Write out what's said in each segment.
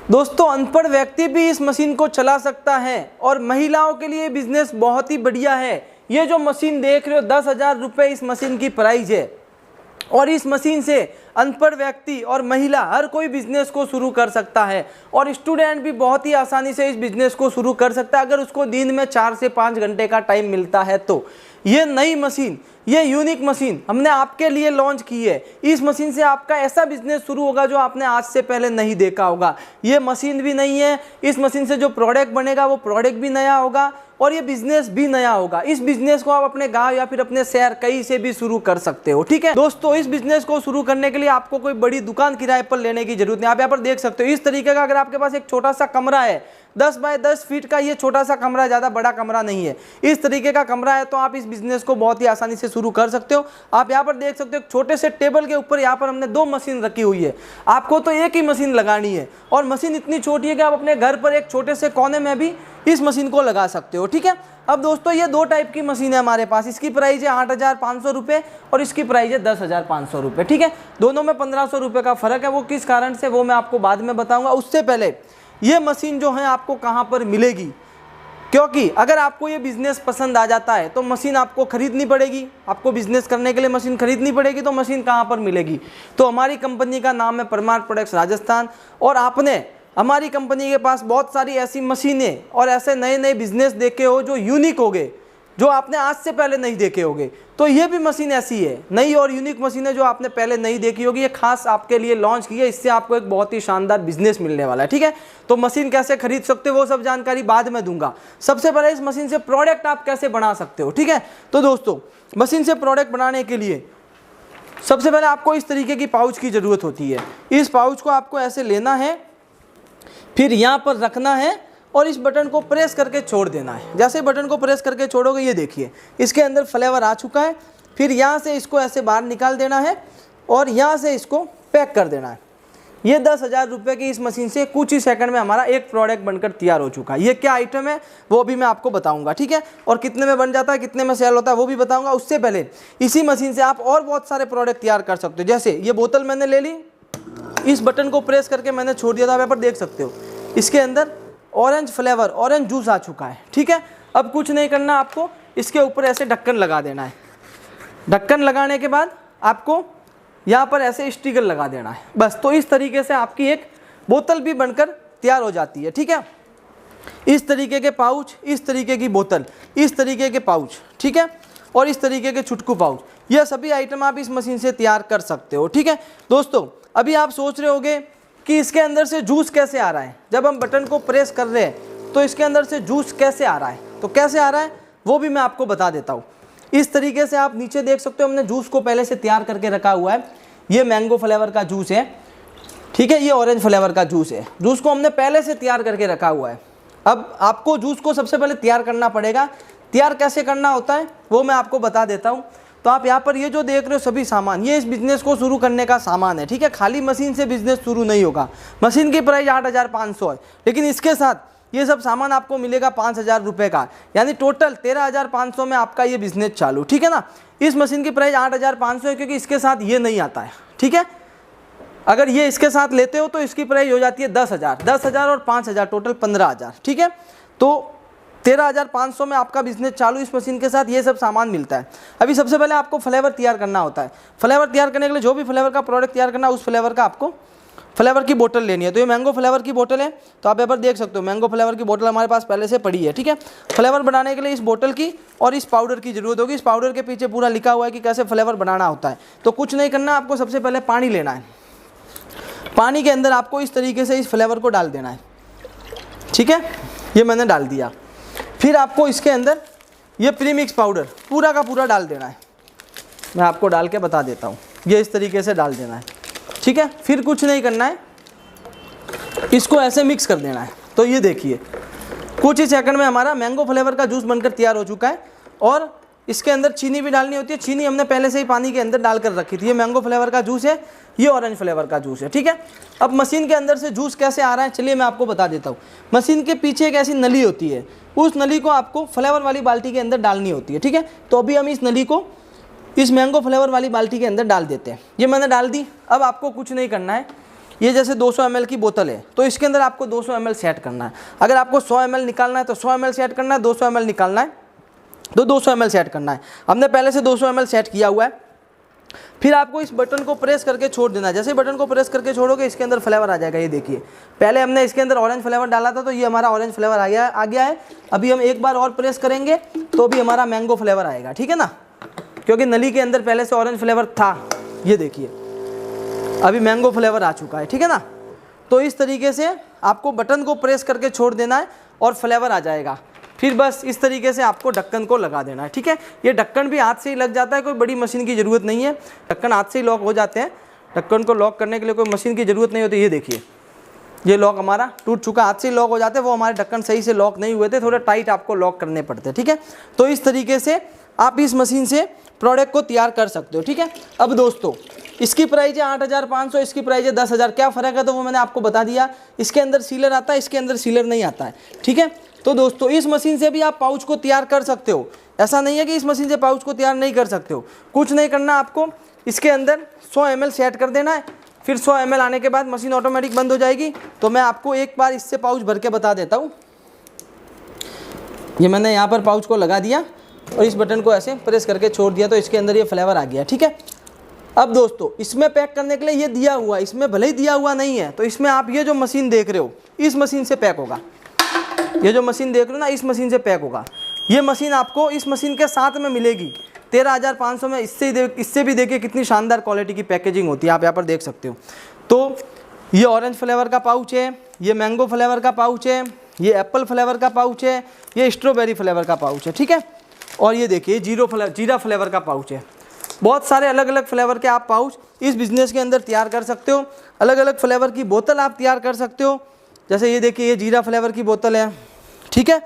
दोस्तों अनपढ़ व्यक्ति भी इस मशीन को चला सकता है और महिलाओं के लिए बिजनेस बहुत ही बढ़िया है। ये जो मशीन देख रहे हो 10,000 रुपये इस मशीन की प्राइस है और इस मशीन से अनपढ़ व्यक्ति और महिला हर कोई बिजनेस को शुरू कर सकता है और स्टूडेंट भी बहुत ही आसानी से इस बिजनेस को शुरू कर सकता है अगर उसको दिन में 4 से 5 घंटे का टाइम मिलता है तो। ये नई मशीन, ये यूनिक मशीन हमने आपके लिए लॉन्च की है। इस मशीन से आपका ऐसा बिजनेस शुरू होगा जो आपने आज से पहले नहीं देखा होगा। ये मशीन भी नई है, इस मशीन से जो प्रोडक्ट बनेगा वो प्रोडक्ट भी नया होगा और ये बिजनेस भी नया होगा। इस बिजनेस को आप अपने गांव या फिर अपने शहर कहीं से भी शुरू कर सकते हो। ठीक है दोस्तों, इस बिजनेस को शुरू करने के लिए आपको कोई बड़ी दुकान किराए पर लेने की जरूरत नहीं। आप यहाँ पर देख सकते हो इस तरीके का, अगर आपके पास एक छोटा सा कमरा है 10 बाय 10 फीट का, ये छोटा सा कमरा, ज़्यादा बड़ा कमरा नहीं है, इस तरीके का कमरा है तो आप इस बिजनेस को बहुत ही आसानी से शुरू कर सकते हो। आप यहाँ पर देख सकते हो छोटे से टेबल के ऊपर यहाँ पर हमने 2 मशीन रखी हुई है। आपको तो एक ही मशीन लगानी है और मशीन इतनी छोटी है कि आप अपने घर पर एक छोटे से कोने में भी इस मशीन को लगा सकते हो। ठीक है, अब दोस्तों ये 2 टाइप की मशीन है हमारे पास। इसकी प्राइस है 8,500 रुपये और इसकी प्राइस है 10,500 रुपये। ठीक है, दोनों में 1,500 रुपये का फ़र्क है। वो किस कारण से वो मैं आपको बाद में बताऊंगा। उससे पहले ये मशीन जो है आपको कहाँ पर मिलेगी, क्योंकि अगर आपको ये बिज़नेस पसंद आ जाता है तो मशीन आपको ख़रीदनी पड़ेगी। आपको बिज़नेस करने के लिए मशीन खरीदनी पड़ेगी, तो मशीन कहाँ पर मिलेगी? तो हमारी कंपनी का नाम है परमार प्रोडक्ट्स राजस्थान और आपने हमारी कंपनी के पास बहुत सारी ऐसी मशीनें और ऐसे नए नए बिजनेस देखे हो जो यूनिक होंगे, जो आपने आज से पहले नहीं देखे होंगे। तो ये भी मशीन ऐसी है, नई और यूनिक मशीन है जो आपने पहले नहीं देखी होगी। ये खास आपके लिए लॉन्च की है, इससे आपको एक बहुत ही शानदार बिजनेस मिलने वाला है। ठीक है, तो मशीन कैसे खरीद सकते हो वो सब जानकारी बाद में दूंगा। सबसे पहले इस मशीन से प्रोडक्ट आप कैसे बना सकते हो। ठीक है, तो दोस्तों मशीन से प्रोडक्ट बनाने के लिए सबसे पहले आपको इस तरीके की पाउच की ज़रूरत होती है। इस पाउच को आपको ऐसे लेना है, फिर यहाँ पर रखना है और इस बटन को प्रेस करके छोड़ देना है। जैसे बटन को प्रेस करके छोड़ोगे ये देखिए इसके अंदर फ्लेवर आ चुका है। फिर यहाँ से इसको ऐसे बाहर निकाल देना है और यहाँ से इसको पैक कर देना है। ये 10,000 रुपये की इस मशीन से कुछ ही सेकंड में हमारा एक प्रोडक्ट बनकर तैयार हो चुका है। ये क्या आइटम है वो भी मैं आपको बताऊंगा। ठीक है, और कितने में बन जाता है, कितने में सेल होता है वो भी बताऊंगा। उससे पहले इसी मशीन से आप और बहुत सारे प्रोडक्ट तैयार कर सकते हो। जैसे ये बोतल मैंने ले ली, इस बटन को प्रेस करके मैंने छोड़ दिया था। आप यहाँ पर देख सकते हो इसके अंदर ऑरेंज फ्लेवर, ऑरेंज जूस आ चुका है। ठीक है, अब कुछ नहीं करना, आपको इसके ऊपर ऐसे ढक्कन लगा देना है। ढक्कन लगाने के बाद आपको यहाँ पर ऐसे स्टिकर लगा देना है बस। तो इस तरीके से आपकी एक बोतल भी बनकर तैयार हो जाती है। ठीक है, इस तरीके के पाउच, इस तरीके की बोतल, इस तरीके के पाउच, ठीक है, और इस तरीके के छुटकू पाउच, यह सभी आइटम आप इस मशीन से तैयार कर सकते हो। ठीक है दोस्तों, अभी आप सोच रहे होंगे कि इसके अंदर से जूस कैसे आ रहा है। जब हम बटन को प्रेस कर रहे हैं तो इसके अंदर से जूस कैसे आ रहा है, तो कैसे आ रहा है वो भी मैं आपको बता देता हूँ। इस तरीके से आप नीचे देख सकते हो हमने जूस को पहले से तैयार करके रखा हुआ है। ये मैंगो फ्लेवर का जूस है, ठीक है, ये ऑरेंज फ्लेवर का जूस है। जूस को हमने पहले से तैयार करके रखा हुआ है। अब आपको जूस को सबसे पहले तैयार करना पड़ेगा। तैयार कैसे करना होता है वो मैं आपको बता देता हूँ। तो आप यहाँ पर ये जो देख रहे हो सभी सामान, ये इस बिज़नेस को शुरू करने का सामान है। ठीक है, खाली मशीन से बिज़नेस शुरू नहीं होगा। मशीन की प्राइस 8,500 है, लेकिन इसके साथ ये सब सामान आपको मिलेगा 5,000 रुपये का, यानी टोटल 13,500 में आपका ये बिज़नेस चालू। ठीक है ना, इस मशीन की प्राइस 8,500 है क्योंकि इसके साथ ये नहीं आता है। ठीक है, अगर ये इसके साथ लेते हो तो इसकी प्राइस हो जाती है 10,000, 10,000 और 5,000 टोटल 15,000। ठीक है, तो 13,500 में आपका बिजनेस चालू इस मशीन के साथ ये सब सामान मिलता है। अभी सबसे पहले आपको फ्लेवर तैयार करना होता है। फ्लेवर तैयार करने के लिए जो भी फ्लेवर का प्रोडक्ट तैयार करना है उस फ्लेवर का आपको फ्लेवर की बोतल लेनी है। तो ये मैंगो फ्लेवर की बोतल है, तो आप यहाँ पर देख सकते हो मैंगो फ्लेवर की बोतल हमारे पास पहले से पड़ी है। ठीक है, फ्लेवर बनाने के लिए इस बोतल की और इस पाउडर की जरूरत होगी। इस पाउडर के पीछे पूरा लिखा हुआ है कि कैसे फ्लेवर बनाना होता है। तो कुछ नहीं करना, आपको सबसे पहले पानी लेना है। पानी के अंदर आपको इस तरीके से इस फ्लेवर को डाल देना है। ठीक है, ये मैंने डाल दिया। फिर आपको इसके अंदर ये प्रीमिक्स पाउडर पूरा का पूरा डाल देना है। मैं आपको डाल के बता देता हूँ, ये इस तरीके से डाल देना है। ठीक है, फिर कुछ नहीं करना है, इसको ऐसे मिक्स कर देना है। तो ये देखिए कुछ ही सेकंड में हमारा मैंगो फ्लेवर का जूस बनकर तैयार हो चुका है। और इसके अंदर चीनी भी डालनी होती है। चीनी हमने पहले से ही पानी के अंदर डालकर रखी थी। ये मैंगो फ्लेवर का जूस है, ये ऑरेंज फ्लेवर का जूस है। ठीक है, अब मशीन के अंदर से जूस कैसे आ रहा है चलिए मैं आपको बता देता हूँ। मशीन के पीछे एक ऐसी नली होती है, उस नली को आपको फ्लेवर वाली बाल्टी के अंदर डालनी होती है। ठीक है, तो अभी हम इस नली को इस मैंगो फ्लेवर वाली बाल्टी के अंदर डाल देते हैं। ये मैंने डाल दी। अब आपको कुछ नहीं करना है, ये जैसे 200 ml की बोतल है तो इसके अंदर आपको 200 ml सेट करना है। अगर आपको 100 ml निकालना है तो 100 ml सेट करना है, 200 ml निकालना है तो 200 ml सेट करना है। हमने पहले से 200 ml सेट किया हुआ है। फिर आपको इस बटन को प्रेस करके छोड़ देना है। जैसे बटन को प्रेस करके छोड़ोगे इसके अंदर फ्लेवर आ जाएगा। ये देखिए, पहले हमने इसके अंदर ऑरेंज फ्लेवर डाला था तो ये हमारा ऑरेंज फ्लेवर आ गया है। अभी हम एक बार और प्रेस करेंगे तो भी हमारा मैंगो फ्लेवर आएगा, ठीक है ना, क्योंकि नली के अंदर पहले से ऑरेंज फ्लेवर था। ये देखिए अभी मैंगो फ्लेवर आ चुका है, ठीक है ना। तो इस तरीके से आपको बटन को प्रेस करके छोड़ देना है और फ्लेवर आ जाएगा। फिर बस इस तरीके से आपको ढक्कन को लगा देना है, ठीक है। ये ढक्कन भी हाथ से ही लग जाता है, कोई बड़ी मशीन की ज़रूरत नहीं है। ढक्कन हाथ से ही लॉक हो जाते हैं। ढक्कन को लॉक करने के लिए कोई मशीन की ज़रूरत नहीं होती। ये देखिए ये लॉक हमारा टूट चुका, हाथ से ही लॉक हो जाते हैं। वो हमारे ढक्कन सही से लॉक नहीं हुए थे, थोड़े टाइट आपको लॉक करने पड़ते हैं, ठीक है। तो इस तरीके से आप इस मशीन से प्रोडक्ट को तैयार कर सकते हो, ठीक है। अब दोस्तों इसकी प्राइस है 8,500, इसकी प्राइस है 10,000। क्या फ़र्क है तो वो मैंने आपको बता दिया। इसके अंदर सीलर आता है, इसके अंदर सीलर नहीं आता है, ठीक है। तो दोस्तों इस मशीन से भी आप पाउच को तैयार कर सकते हो। ऐसा नहीं है कि इस मशीन से पाउच को तैयार नहीं कर सकते हो। कुछ नहीं करना आपको, इसके अंदर 100 ml सेट कर देना है। फिर 100 ml आने के बाद मशीन ऑटोमेटिक बंद हो जाएगी। तो मैं आपको एक बार इससे पाउच भर के बता देता हूँ। ये मैंने यहाँ पर पाउच को लगा दिया और इस बटन को ऐसे प्रेस करके छोड़ दिया तो इसके अंदर ये फ्लेवर आ गया, ठीक है। अब दोस्तों इसमें पैक करने के लिए ये दिया हुआ, इसमें भले ही दिया हुआ नहीं है तो इसमें आप ये जो मशीन देख रहे हो इस मशीन से पैक होगा। ये जो मशीन देख रहे हो ना, इस मशीन से पैक होगा। ये मशीन आपको इस मशीन के साथ में मिलेगी 13,500 में। इससे भी देखिए कितनी शानदार क्वालिटी की पैकेजिंग होती है, आप यहाँ पर देख सकते हो। तो ये ऑरेंज फ्लेवर का पाउच है, ये मैंगो फ्लेवर का पाउच है, ये एप्पल फ्लेवर का पाउच है, ये स्ट्रॉबेरी फ्लेवर का पाउच है, ठीक है। और ये देखिए जीरा फ्लेवर का पाउच है। बहुत सारे अलग अलग फ्लेवर के आप पाउच इस बिज़नेस के अंदर तैयार कर सकते हो। अलग अलग फ्लेवर की बोतल आप तैयार कर सकते हो। जैसे ये देखिए ये जीरा फ्लेवर की बोतल है, ठीक है।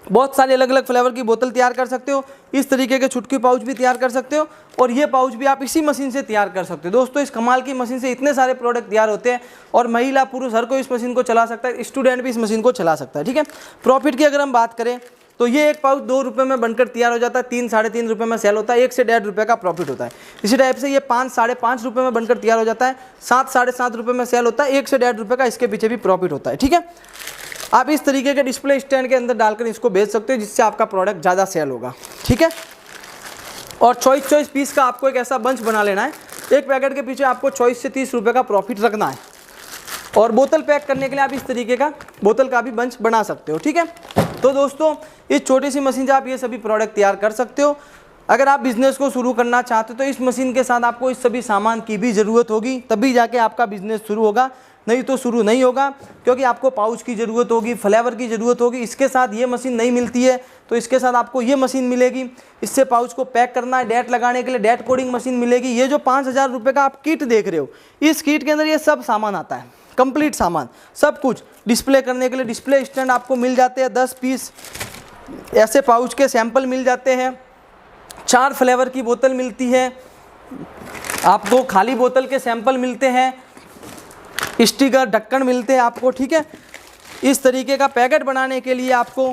बहुत सारे अलग अलग फ्लेवर की बोतल तैयार कर सकते हो। इस तरीके के छुटकी पाउच भी तैयार कर सकते हो और ये पाउच भी आप इसी मशीन से तैयार कर सकते हो। दोस्तों इस कमाल की मशीन से इतने सारे प्रोडक्ट तैयार होते हैं और महिला पुरुष हर कोई इस मशीन को चला सकता है, स्टूडेंट भी इस मशीन को चला सकता है, ठीक है। प्रॉफिट की अगर हम बात करें तो ये एक पाउच 2 रुपये में बनकर तैयार हो जाता है, 3 साढ़े 3 रुपये में सेल होता है, 1 से 1.5 रुपये का प्रॉफिट होता है। इसी टाइप से ये 5 साढ़े 5 रुपये में बनकर तैयार हो जाता है, 7 साढ़े 7 रुपये में सेल होता है, 1 से 1.5 रुपये का इसके पीछे भी प्रॉफिट होता है, ठीक है। आप इस तरीके के डिस्प्ले स्टैंड के अंदर डालकर इसको बेच सकते हो जिससे आपका प्रोडक्ट ज़्यादा सेल होगा, ठीक है। और 24 पीस का आपको एक ऐसा बंच बना लेना है। एक पैकेट के पीछे आपको 24 से 30 रुपये का प्रॉफिट रखना है। और बोतल पैक करने के लिए आप इस तरीके का बोतल का भी बंच बना सकते हो, ठीक है। तो दोस्तों इस छोटी सी मशीन से आप ये सभी प्रोडक्ट तैयार कर सकते हो। अगर आप बिज़नेस को शुरू करना चाहते हो तो इस मशीन के साथ आपको इस सभी सामान की भी ज़रूरत होगी, तभी जाके आपका बिज़नेस शुरू होगा, नहीं तो शुरू नहीं होगा। क्योंकि आपको पाउच की ज़रूरत होगी, फ्लेवर की ज़रूरत होगी। इसके साथ ये मशीन नहीं मिलती है तो इसके साथ आपको ये मशीन मिलेगी। इससे पाउच को पैक करना है, डेट लगाने के लिए डेट कोडिंग मशीन मिलेगी। ये जो 5,000 रुपये का आप किट देख रहे हो, इस किट के अंदर ये सब सामान आता है, कंप्लीट सामान सब कुछ। डिस्प्ले करने के लिए डिस्प्ले स्टैंड आपको मिल जाते हैं, 10 पीस ऐसे पाउच के सैंपल मिल जाते हैं, 4 फ्लेवर की बोतल मिलती है आपको, खाली बोतल के सैंपल मिलते हैं, स्टिकर ढक्कन मिलते हैं आपको, ठीक है। इस तरीके का पैकेट बनाने के लिए आपको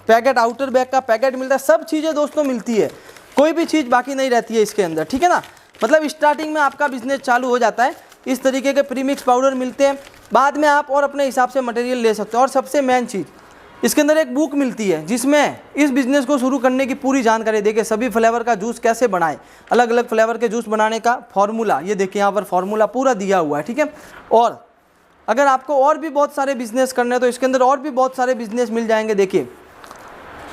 पैकेट, आउटर बैग का पैकेट मिलता है। सब चीज़ें दोस्तों मिलती है, कोई भी चीज़ बाकी नहीं रहती है इसके अंदर, ठीक है ना। मतलब स्टार्टिंग में आपका बिजनेस चालू हो जाता है। इस तरीके के प्रीमिक्स पाउडर मिलते हैं, बाद में आप और अपने हिसाब से मटेरियल ले सकते हो। और सबसे मेन चीज़ इसके अंदर एक बुक मिलती है जिसमें इस बिज़नेस को शुरू करने की पूरी जानकारी देखिए। सभी फ्लेवर का जूस कैसे बनाएं, अलग अलग फ्लेवर के जूस बनाने का फॉर्मूला, ये देखिए यहाँ पर फॉर्मूला पूरा दिया हुआ है, ठीक है। और अगर आपको और भी बहुत सारे बिजनेस करने हैं तो इसके अंदर और भी बहुत सारे बिजनेस मिल जाएंगे। देखिए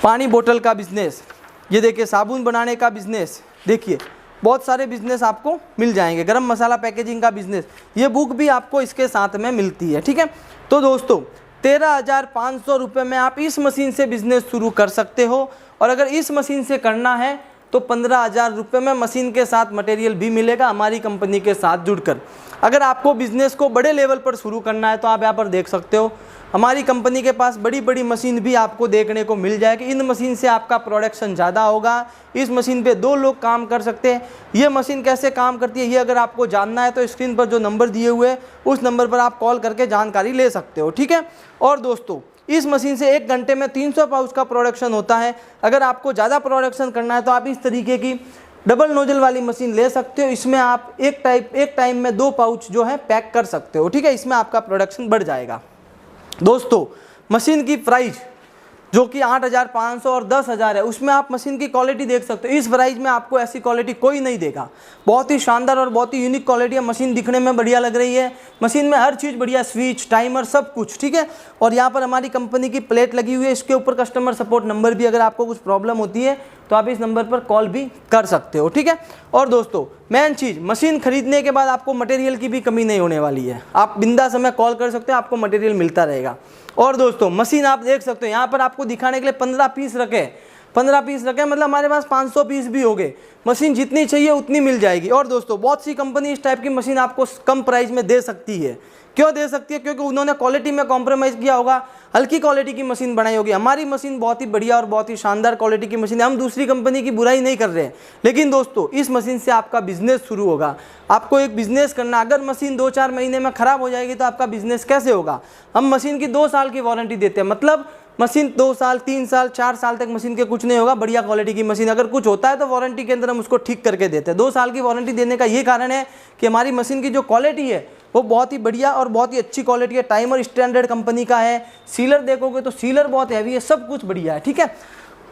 पानी बोतल का बिजनेस, ये देखिए साबुन बनाने का बिजनेस, देखिए बहुत सारे बिजनेस आपको मिल जाएंगे। गरम मसाला पैकेजिंग का बिजनेस, ये बुक भी आपको इसके साथ में मिलती है, ठीक है। तो दोस्तों 13,500 रुपये में आप इस मशीन से बिज़नेस शुरू कर सकते हो। और अगर इस मशीन से करना है तो 15,000 रुपये में मशीन के साथ मटेरियल भी मिलेगा हमारी कंपनी के साथ जुड़कर। अगर आपको बिज़नेस को बड़े लेवल पर शुरू करना है तो आप यहाँ पर देख सकते हो हमारी कंपनी के पास बड़ी बड़ी मशीन भी आपको देखने को मिल जाएगी। इन मशीन से आपका प्रोडक्शन ज़्यादा होगा। इस मशीन पे 2 लोग काम कर सकते हैं। ये मशीन कैसे काम करती है ये अगर आपको जानना है तो स्क्रीन पर जो नंबर दिए हुए हैं उस नंबर पर आप कॉल करके जानकारी ले सकते हो, ठीक है। और दोस्तों इस मशीन से 1 घंटे में 300 पाउच का प्रोडक्शन होता है। अगर आपको ज़्यादा प्रोडक्शन करना है तो आप इस तरीके की डबल नोजल वाली मशीन ले सकते हो। इसमें आप एक टाइम में 2 पाउच जो है पैक कर सकते हो, ठीक है। इसमें आपका प्रोडक्शन बढ़ जाएगा। दोस्तों मशीन की प्राइस जो कि 8,500 और 10,000 है, उसमें आप मशीन की क्वालिटी देख सकते हो। इस प्राइस में आपको ऐसी क्वालिटी कोई नहीं देगा। बहुत ही शानदार और बहुत ही यूनिक क्वालिटी है। मशीन दिखने में बढ़िया लग रही है, मशीन में हर चीज़ बढ़िया, स्विच, टाइमर, सब कुछ, ठीक है। और यहाँ पर हमारी कंपनी की प्लेट लगी हुई है। इसके ऊपर कस्टमर सपोर्ट नंबर भी, अगर आपको कुछ प्रॉब्लम होती है तो आप इस नंबर पर कॉल भी कर सकते हो, ठीक है। और दोस्तों मेन चीज़, मशीन खरीदने के बाद आपको मटेरियल की भी कमी नहीं होने वाली है। आप बिंदास समय कॉल कर सकते हो, आपको मटेरियल मिलता रहेगा। और दोस्तों मशीन आप देख सकते हो, यहाँ पर आपको दिखाने के लिए 15 पीस रखे, 15 पीस रखे, मतलब हमारे पास 500 पीस भी हो गए। मशीन जितनी चाहिए उतनी मिल जाएगी। और दोस्तों बहुत सी कंपनी इस टाइप की मशीन आपको कम प्राइस में दे सकती है। क्यों दे सकती है? क्योंकि उन्होंने क्वालिटी में कॉम्प्रोमाइज़ किया होगा, हल्की क्वालिटी की मशीन बनाई होगी। हमारी मशीन बहुत ही बढ़िया और बहुत ही शानदार क्वालिटी की मशीन है। हम दूसरी कंपनी की बुराई नहीं कर रहे हैं, लेकिन दोस्तों इस मशीन से आपका बिजनेस शुरू होगा। आपको एक बिजनेस करना, अगर मशीन 2-4 महीने में ख़राब हो जाएगी तो आपका बिजनेस कैसे होगा? हम मशीन की 2 साल की वारंटी देते हैं, मतलब मशीन 2 साल, 3 साल, 4 साल तक मशीन के कुछ नहीं होगा। बढ़िया क्वालिटी की मशीन, अगर कुछ होता है तो वारंटी के अंदर हम उसको ठीक करके देते हैं। 2 साल की वारंटी देने का ये कारण है कि हमारी मशीन की जो क्वालिटी है वो बहुत ही बढ़िया और बहुत ही अच्छी क्वालिटी है। टाइमर स्टैंडर्ड कंपनी का है। सीलर देखोगे तो सीलर बहुत हैवी है, सब कुछ बढ़िया है, ठीक है।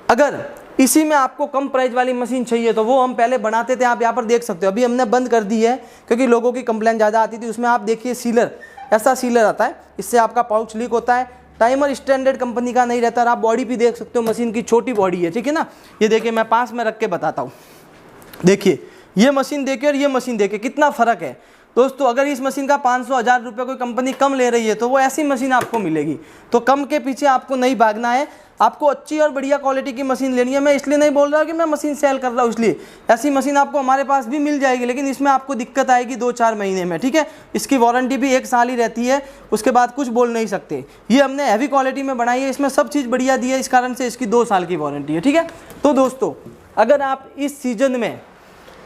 अगर इसी में आपको कम प्राइस वाली मशीन चाहिए तो वो हम पहले बनाते थे, आप यहाँ पर देख सकते हो। अभी हमने बंद कर दी है क्योंकि लोगों की कंप्लेंट ज़्यादा आती थी। उसमें आप देखिए सीलर, ऐसा सीलर आता है, इससे आपका पाउच लीक होता है। टाइमर स्टैंडर्ड कंपनी का नहीं रहता। और आप बॉडी भी देख सकते हो, मशीन की छोटी बॉडी है, ठीक है ना। ये देखिए मैं पास में रख के बताता हूँ। देखिए ये मशीन देखिए और ये मशीन देखिए, कितना फ़र्क है। दोस्तों अगर इस मशीन का 500-1000 रुपये कोई कंपनी कम ले रही है तो वो ऐसी मशीन आपको मिलेगी। तो कम के पीछे आपको नहीं भागना है, आपको अच्छी और बढ़िया क्वालिटी की मशीन लेनी है। मैं इसलिए नहीं बोल रहा कि मैं मशीन सेल कर रहा हूँ, इसलिए ऐसी मशीन आपको हमारे पास भी मिल जाएगी, लेकिन इसमें आपको दिक्कत आएगी 2-4 महीने में, ठीक है। इसकी वारंटी भी 1 साल ही रहती है, उसके बाद कुछ बोल नहीं सकते। ये हमने हैवी क्वालिटी में बनाई है, इसमें सब चीज़ बढ़िया दी है, इस कारण से इसकी 2 साल की वारंटी है, ठीक है। तो दोस्तों अगर आप इस सीजन में,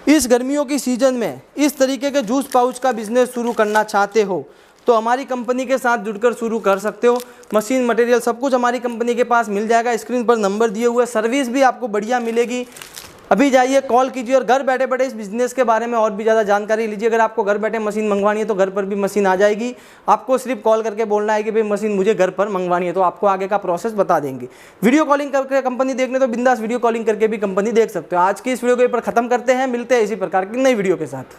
इस गर्मियों की सीज़न में इस तरीके के जूस पाउच का बिज़नेस शुरू करना चाहते हो तो हमारी कंपनी के साथ जुड़कर शुरू कर सकते हो। मशीन, मटेरियल सब कुछ हमारी कंपनी के पास मिल जाएगा। स्क्रीन पर नंबर दिए हुए, सर्विस भी आपको बढ़िया मिलेगी। अभी जाइए, कॉल कीजिए और घर बैठे बैठे इस बिज़नेस के बारे में और भी ज़्यादा जानकारी लीजिए। अगर आपको घर बैठे मशीन मंगवानी है तो घर पर भी मशीन आ जाएगी। आपको सिर्फ कॉल करके बोलना है कि भाई मशीन मुझे घर पर मंगवानी है, तो आपको आगे का प्रोसेस बता देंगे। वीडियो कॉलिंग करके कंपनी देखने तो बिंदास वीडियो कॉलिंग करके भी कंपनी देख सकते हो। आज की इस वीडियो को यहाँ पर खत्म करते हैं, मिलते हैं इसी प्रकार की नई वीडियो के साथ।